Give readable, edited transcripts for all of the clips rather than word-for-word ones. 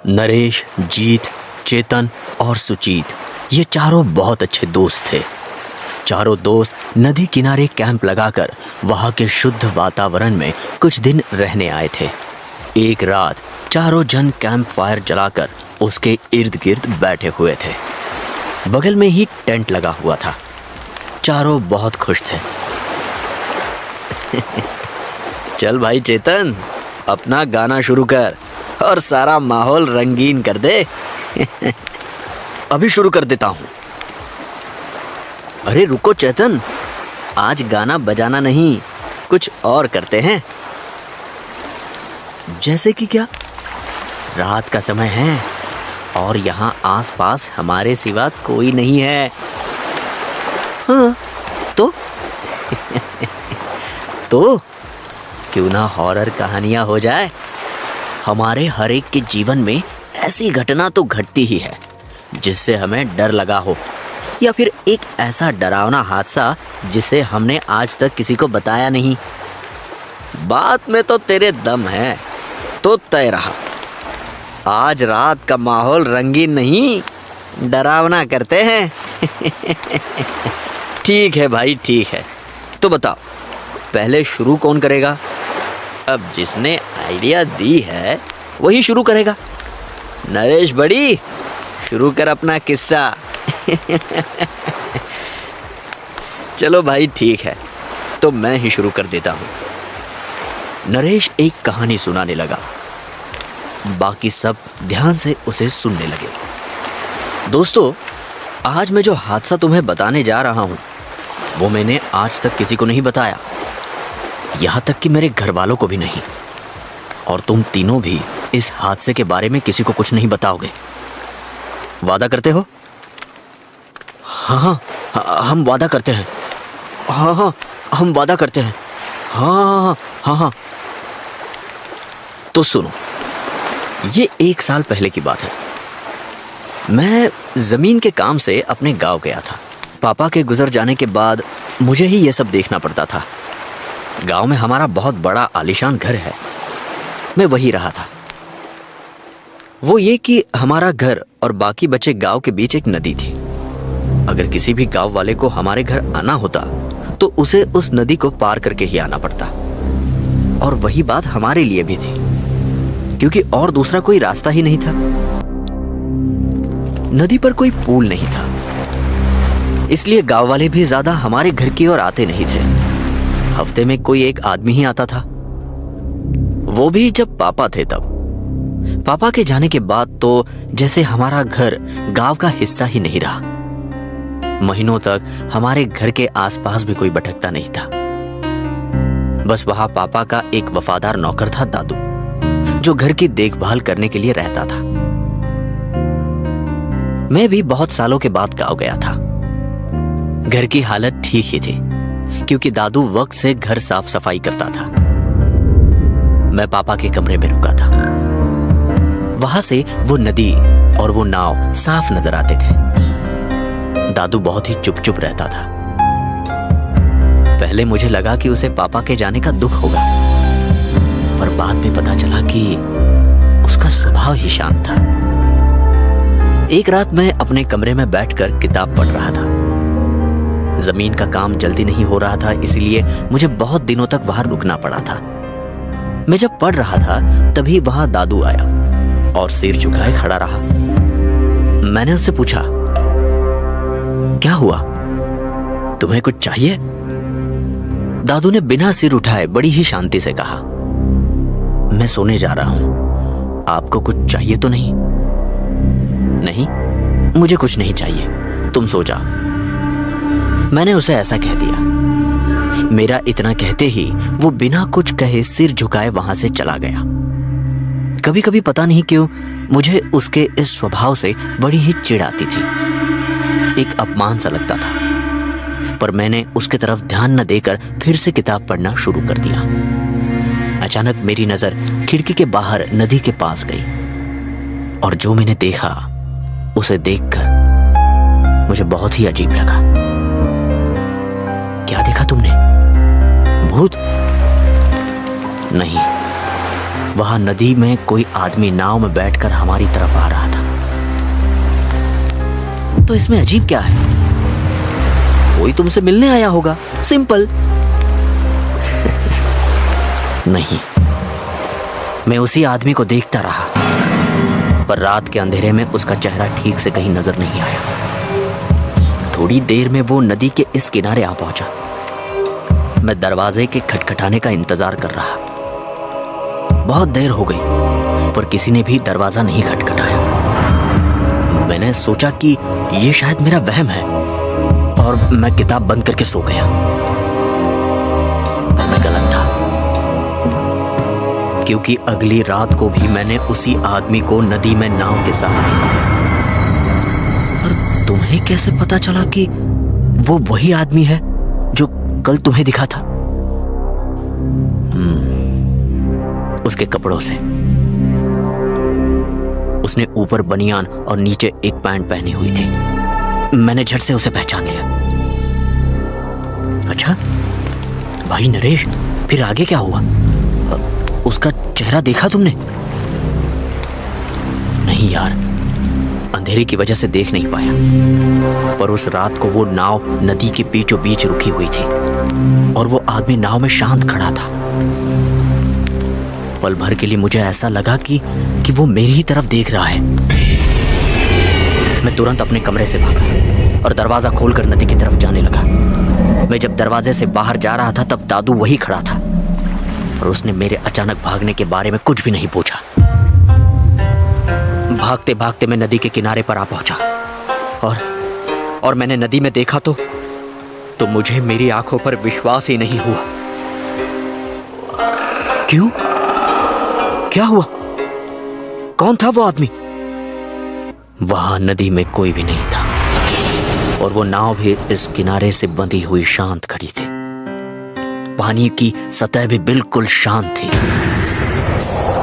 नरेश, जीत, चेतन और सुजीत ये चारों बहुत अच्छे दोस्त थे। चारों दोस्त नदी किनारे कैंप लगाकर वहाँ के शुद्ध वातावरण में कुछ दिन रहने आए थे। एक रात चारों जन कैंप फायर जलाकर उसके इर्द गिर्द बैठे हुए थे। बगल में ही टेंट लगा हुआ था। चारों बहुत खुश थे। चल भाई चेतन, अपना गाना शुरू कर और सारा माहौल रंगीन कर दे। अभी शुरू कर देता हूँ। अरे रुको चेतन, आज गाना बजाना नहीं, कुछ और करते हैं। जैसे कि क्या? रात का समय है और यहाँ आसपास हमारे सिवा कोई नहीं है। हाँ तो तो क्यों ना हॉरर कहानियां हो जाए। हमारे हर एक के जीवन में ऐसी घटना तो घटती ही है जिससे हमें डर लगा हो, या फिर एक ऐसा डरावना हादसा जिसे हमने आज तक किसी को बताया नहीं। बात में तो तेरे दम है, तो तय रहा। आज रात का माहौल रंगीन नहीं, डरावना करते हैं। ठीक है भाई, ठीक है। तो बताओ, पहले शुरू कौन करेगा? अब जिसने आइडिया दी है वही शुरू करेगा। नरेश बड़ी, शुरू कर अपना किस्सा। चलो भाई ठीक है, तो मैं ही शुरू कर देता हूँ। नरेश एक कहानी सुनाने लगा। बाकी सब ध्यान से उसे सुनने लगे। दोस्तों, आज मैं जो हादसा तुम्हें बताने जा रहा हूँ वो मैंने आज तक किसी को नहीं बताया, यहाँ तक कि मेरे घर वालों को भी नहीं। और तुम तीनों भी इस हादसे के बारे में किसी को कुछ नहीं बताओगे। वादा करते हो? हाँ, हम वादा करते हैं। हाँ, हम वादा करते हैं। हाँ। तो सुनो, ये 1 साल पहले की बात है। मैं जमीन के काम से अपने गांव गया था। पापा के गुजर जाने के बाद मुझे ही ये सब देखना पड़ता था। गांव में हमारा बहुत बड़ा आलीशान घर है। मैं वही रहा था। वो ये कि हमारा घर और बाकी बचे गांव के बीच एक नदी थी। अगर किसी भी गांव वाले को हमारे घर आना होता तो उसे उस नदी को पार करके ही आना पड़ता। और वही बात हमारे लिए भी थी, क्योंकि और दूसरा कोई रास्ता ही नहीं था। नदी पर कोई पुल नहीं था, इसलिए गांव वाले भी ज्यादा हमारे घर की ओर आते नहीं थे। हफ्ते में कोई एक आदमी ही आता था, वो भी जब पापा थे तब। पापा के जाने के बाद तो जैसे हमारा घर गांव का हिस्सा ही नहीं रहा। महीनों तक हमारे घर के आसपास भी कोई भटकता नहीं था। बस वहां पापा का एक वफादार नौकर था, दादू, जो घर की देखभाल करने के लिए रहता था। मैं भी बहुत सालों के बाद गांव गया था। घर की हालत ठीक ही थी, क्योंकि दादू वक्त से घर साफ सफाई करता था। मैं पापा के कमरे में रुका था। वहां से वो नदी और वो नाव साफ नजर आते थे। दादू बहुत ही चुप चुप रहता था। पहले मुझे लगा कि उसे पापा के जाने का दुख होगा, पर बाद में पता चला कि उसका स्वभाव ही शांत था। एक रात मैं अपने कमरे में बैठकर किताब पढ़ रहा था। जमीन का काम जल्दी नहीं हो रहा था, इसलिए मुझे बहुत दिनों तक वहां रुकना पड़ा था। मैं जब पढ़ रहा था तभी वहां दादू आया और सिर झुकाए खड़ा रहा। मैंने उससे पूछा, क्या हुआ? तुम्हें कुछ चाहिए? दादू ने बिना सिर उठाए बड़ी ही शांति से कहा, मैं सोने जा रहा हूं, आपको कुछ चाहिए तो नहीं? नहीं, मुझे कुछ नहीं चाहिए, तुम सो जाओ। मैंने उसे ऐसा कह दिया। मेरा इतना कहते ही वो बिना कुछ कहे सिर झुकाए वहां से चला गया। कभी कभी पता नहीं क्यों मुझे उसके इस स्वभाव से बड़ी ही चिढ़ आती थी। एक अपमान सा लगता था, पर मैंने उसके तरफ ध्यान न देकर फिर से किताब पढ़ना शुरू कर दिया। अचानक मेरी नजर खिड़की के बाहर नदी के पास गई, और जो मैंने देखा उसे देखकर मुझे बहुत ही अजीब लगा। क्या देखा तुमने? भूत? नहीं, वहां नदी में कोई आदमी नाव में बैठकर हमारी तरफ आ रहा था। तो इसमें अजीब क्या है? कोई तुमसे मिलने आया होगा, सिंपल। नहीं, मैं उसी आदमी को देखता रहा, पर रात के अंधेरे में उसका चेहरा ठीक से कहीं नजर नहीं आया। थोड़ी देर में वो नदी के इस किनारे आ पहुंचा। मैं दरवाजे के खटखटाने का इंतजार कर रहा। बहुत देर हो गई, पर किसी ने भी दरवाजा नहीं खटखटाया। मैंने सोचा कि ये शायद मेरा वहम है, और मैं किताब बंद करके सो गया। मैं गलत था, क्योंकि अगली रात को भी मैंने उसी आदमी को नदी में नाव के साथ देखा। और तुम्हें कैसे पता चला कि वो वही आदमी है जो कल तुम्हें दिखा था? उसके कपड़ों से। उसने ऊपर बनियान और नीचे एक पैंट पहनी हुई थी। मैंने झट से उसे पहचान लिया। अच्छा भाई नरेश, फिर आगे क्या हुआ? उसका चेहरा देखा तुमने? नहीं यार, अंधेरे की वजह से देख नहीं पाया, पर उस रात को वो नाव नदी के बीचों बीच रुकी हुई थी और वो आदमी नाव में शांत खड़ा था। पल भर के लिए मुझे ऐसा लगा कि वो मेरी ही तरफ देख रहा है। मैं तुरंत अपने कमरे से भागा और दरवाजा खोलकर नदी की तरफ जाने लगा। मैं जब दरवाजे से बाहर जा रहा था तब दादू वही खड़ा था, और उसने मेरे अचानक भागने के बारे में कुछ भी नहीं पूछा। भागते भागते मैं नदी के किनारे पर आ पहुंचा, और मैंने नदी में देखा तो मुझे मेरी आंखों पर विश्वास ही नहीं हुआ। क्यों? क्या हुआ? कौन था वो आदमी? वहां नदी में कोई भी नहीं था, और वो नाव भी इस किनारे से बंधी हुई शांत खड़ी थी। पानी की सतह भी बिल्कुल शांत थी।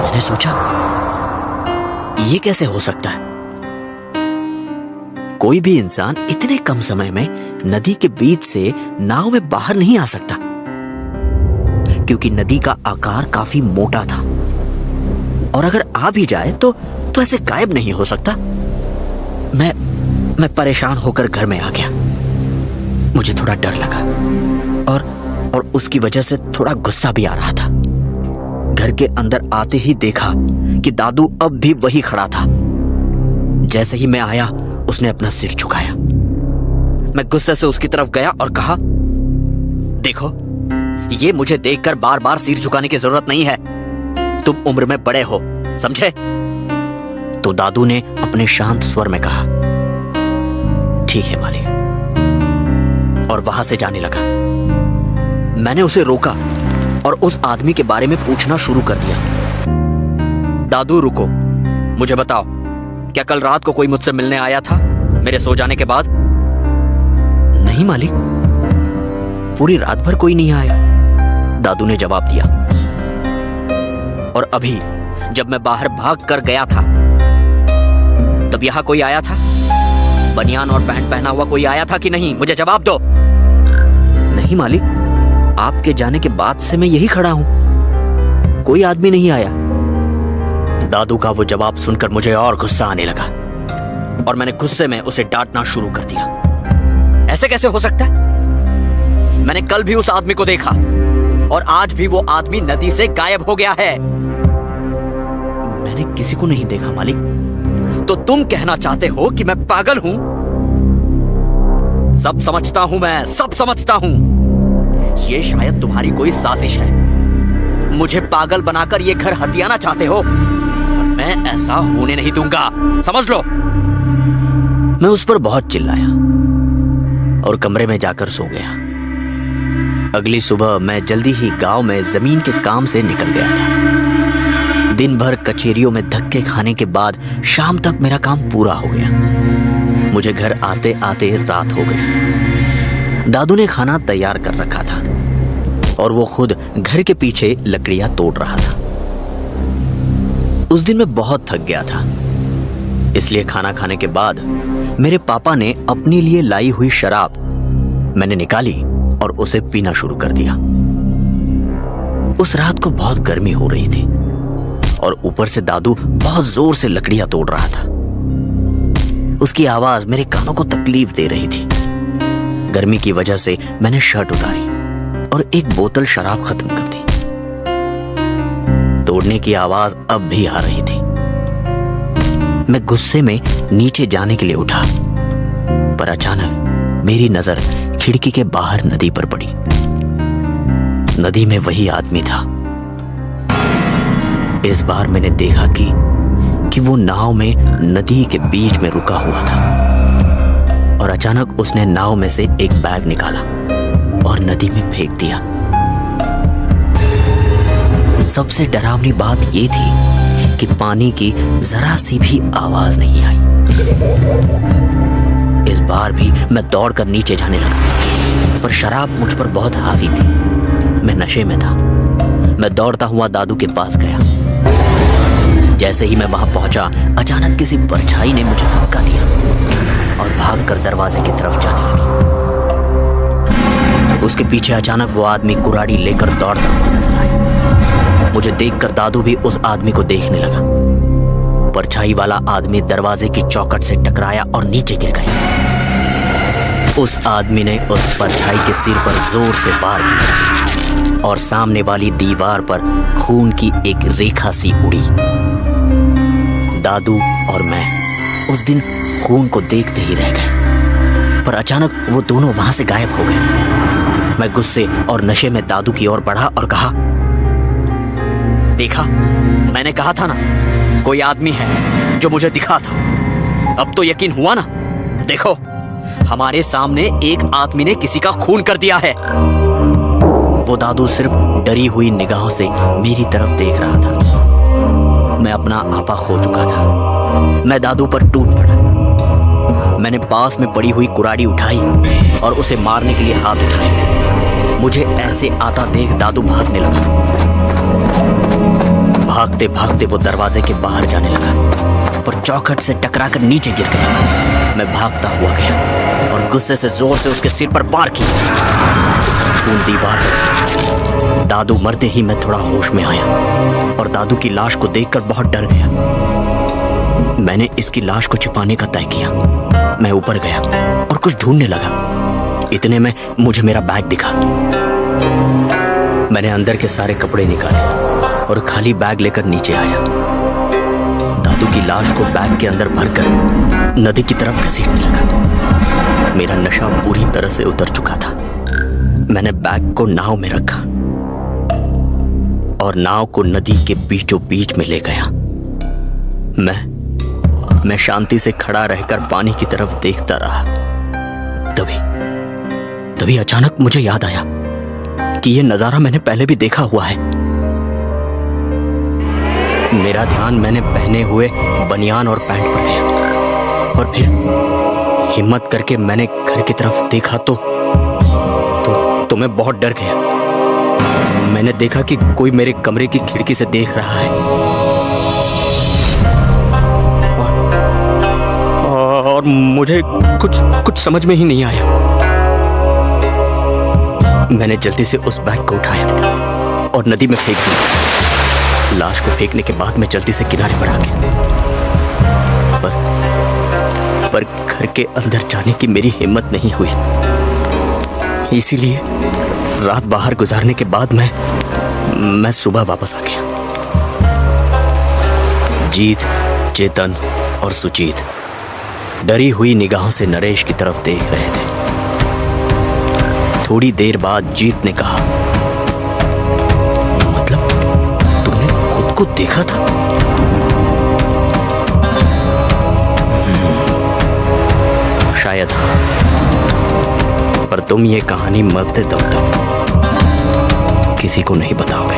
मैंने सोचा, ये कैसे हो सकता है? कोई भी इंसान इतने कम समय में नदी के बीच से नाव में बाहर नहीं आ सकता, क्योंकि नदी का आकार काफी मोटा था, और अगर आ भी जाए तो ऐसे गायब नहीं हो सकता। मैं परेशान होकर घर में आ गया। मुझे थोड़ा डर लगा, और उसकी वजह से थोड़ा गुस्सा भी आ रहा था। घर के अंदर आते ही देखा कि दादू अब भी वही खड़ा था। जैसे ही मैं आया, उसने अपना सिर झुकाया। मैं गुस्से से उसकी तरफ गया और कहा, देखो, ये मुझे देखकर बार बार सिर झुकाने की जरूरत नहीं है। तुम उम्र में बड़े हो, समझे? तो दादू ने अपने शांत स्वर में कहा, ठीक है मालिक, और वहां से जाने लगा। मैंने उसे रोका और उस आदमी के बारे में पूछना शुरू कर दिया। दादू रुको, मुझे बताओ, क्या कल रात को कोई मुझसे मिलने आया था मेरे सो जाने के बाद? नहीं मालिक, पूरी रात भर कोई नहीं आया, दादू ने जवाब दिया। और अभी जब मैं बाहर भाग कर गया था तब यहां कोई आया था? बनियान और पैंट पहना हुआ कोई आया था कि नहीं? मुझे जवाब दो। नहीं मालिक, आपके जाने के बाद से मैं यही खड़ा हूं, कोई आदमी नहीं आया। दादू का वो जवाब सुनकर मुझे और गुस्सा आने लगा, और मैंने गुस्से में उसे डांटना शुरू कर दिया। ऐसे कैसे हो सकता है? मैंने कल भी उस आदमी को देखा, और आज भी वो आदमी नदी से गायब हो गया है। मैंने किसी को नहीं देखा मालिक। तो तुम कहना चाहते हो कि मैं पागल हूं? सब समझता हूं, मैं सब समझता हूं। ये शायद तुम्हारी कोई साजिश है। मुझे पागल बनाकर ये घर हथियाना चाहते हो, पर मैं ऐसा होने नहीं दूंगा, समझ लो। मैं उस पर बहुत चिल्लाया और कमरे में जाकर सो गया। अगली सुबह मैं जल्दी ही गांव में जमीन के काम से निकल गया था। दिन भर कचेरियों में धक्के खाने के बाद शाम तक मेरा काम पूरा हो गया। मुझे घर आते आते रात हो गई। दादू ने खाना तैयार कर रखा था, और वो खुद घर के पीछे लकड़ियां तोड़ रहा था। उस दिन मैं बहुत थक गया था, इसलिए खाना खाने के बाद मेरे पापा ने अपने लिए लाई हुई शराब मैंने निकाली और उसे पीना शुरू कर दिया। उस रात को बहुत गर्मी हो रही थी। और ऊपर से दादू बहुत जोर से लकड़ियां तोड़ रहा था। उसकी आवाज मेरे कानों को तकलीफ दे रही थी। गर्मी की वजह से मैंने शर्ट उतारी और एक बोतल शराब खत्म कर दी। तोड़ने की आवाज अब भी आ रही थी। मैं गुस्से में नीचे जाने के लिए उठा, पर अचानक मेरी नजर खिड़की के बाहर नदी पर पड़ी। नदी में वही आदमी था। इस बार मैंने देखा कि वो नाव में नदी के बीच में रुका हुआ था और अचानक उसने नाव में से एक बैग निकाला और नदी में फेंक दिया। सबसे डरावनी बात यह थी कि पानी की जरा सी भी आवाज नहीं आई। इस बार भी मैं दौड़कर नीचे जाने लगा, पर शराब मुझ पर बहुत हावी थी। मैं नशे में था। मैं दौड़ता हुआ दादू के पास गया। जैसे ही मैं वहां पहुंचा, अचानक किसी परछाई ने मुझे धक्का दिया और भागकर दरवाजे की तरफ जाने लगी। उसके पीछे अचानक वो आदमी कुराड़ी लेकर दौड़ता हुआ नजर आया। मुझे देखकर दादू भी उस आदमी को देखने लगा। परछाई वाला आदमी दरवाजे की चौखट से टकराया और नीचे गिर गया। उस आदमी ने उस परछाई के सिर पर जोर से वार किया और सामने वाली दीवार पर खून की एक रेखा सी उड़ी। दादू और मैं उस दिन खून को देखते ही रह गए, पर अचानक वो दोनों वहां से गायब हो गए। मैं गुस्से और नशे में दादू की ओर बढ़ा और कहा, देखा, मैंने कहा था ना, कोई आदमी है जो मुझे दिखा था। अब तो यकीन हुआ ना। देखो, हमारे सामने एक आदमी ने किसी का खून कर दिया है। वो दादू सिर्फ डरी हुई निगाहों से मेरी तरफ देख रहा था। मैं अपना आपा खो चुका था। मैं दादू पर टूट पड़ा। मैंने पास में पड़ी हुई कुराड़ी उठाई और उसे मारने के लिए हाथ उठाए। मुझे ऐसे आता देख दादू भागने लगा। भागते भागते वो दरवाजे के बाहर जाने लगा और चौखट से टकराकर नीचे गिर गया। मैं भागता हुआ गया और गुस्से से जोर से उसके सिर पर वार किया। खून दीवार पर। दादू मरते ही मैं थोड़ा होश में आया और दादू की लाश को देखकर बहुत डर गया। मैंने इसकी लाश को छिपाने का तय किया। मैं ऊपर गया और कुछ ढूंढने लगा। इतने में मुझे मेरा बैग दिखा। मैंने अंदर के सारे कपड़े निकाले और खाली बैग लेकर नीचे आया। दादू की लाश को बैग के अंदर भरकर नदी की तरफ घसीटने लगा। मेरा नशा पूरी तरह से उतर चुका था। मैंने बैग को नाव में रखा और नाव को नदी के बीचों बीच में ले गया। मैं शांति से खड़ा रहकर पानी की तरफ देखता रहा। तभी अचानक मुझे याद आया कि यह नजारा मैंने पहले भी देखा हुआ है। मेरा ध्यान मैंने पहने हुए बनियान और पैंट पर गया और फिर हिम्मत करके मैंने घर की तरफ देखा तो मैं बहुत डर गया। मैंने देखा कि कोई मेरे कमरे की खिड़की से देख रहा है और मुझे कुछ समझ में ही नहीं आया। मैंने जल्दी से उस बैग को उठाया और नदी में फेंक दिया। लाश को फेंकने के बाद मैं जल्दी से किनारे पर आ गया, पर घर के अंदर जाने की मेरी हिम्मत नहीं हुई। इसीलिए रात बाहर गुजारने के बाद मैं सुबह वापस आ गया। जीत, चेतन और सुजीत डरी हुई निगाहों से नरेश की तरफ देख रहे थे। थोड़ी देर बाद जीत ने कहा, मतलब तुमने खुद को देखा था? शायद हाँ, पर तुम ये कहानी मरते दम तक किसी को नहीं बताओगे।